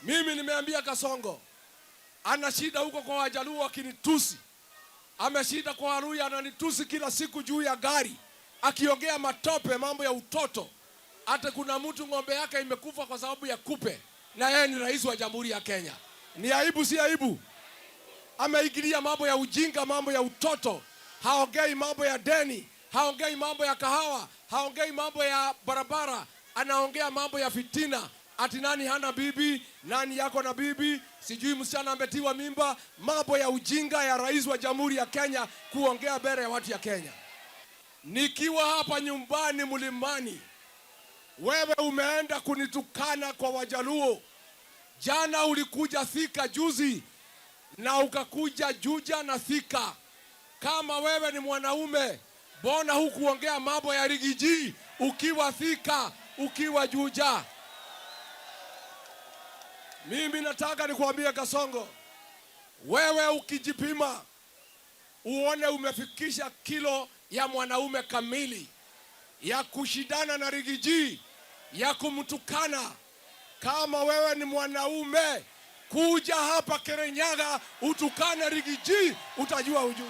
Mimi nimeambia Kasongo ana shida huko kwa Wajaluo wakinitusi. Ameshida kwa Waluhya ananitusi kila siku juu ya gari. Akiongea matope mambo ya utoto. Hata kuna mtu ng'ombe yake imekufa kwa sababu ya kupe. Na yeye ni rais wa Jamhuri ya Kenya. Ni aibu si aibu? Ameingilia mambo ya ujinga, mambo ya utoto. Haongei mambo ya deni, haongei mambo ya kahawa, haongei mambo ya barabara, anaongea mambo ya fitina. Ati nani hana bibi, nani yako na bibi, sijui msichana ametiwa mimba, mambo ya ujinga ya rais wa Jamhuri ya Kenya kuongea mbele ya watu ya Kenya. Nikiwa hapa nyumbani Mlimani, wewe umeenda kunitukana kwa Wajaluo. Jana ulikuja Thika juzi na ukakuja Juja na Thika. Kama wewe ni mwanaume, mbona hukuongea mambo ya Rigiji ukiwa Thika, ukiwa Juja? Mimi nataka nikuambie Kasongo, wewe ukijipima uone umefikisha kilo ya mwanaume kamili ya kushidana na Rigiji, ya kumtukana. Kama wewe ni mwanaume, kuja hapa Kirinyaga utukane Rigiji, utajua ujui.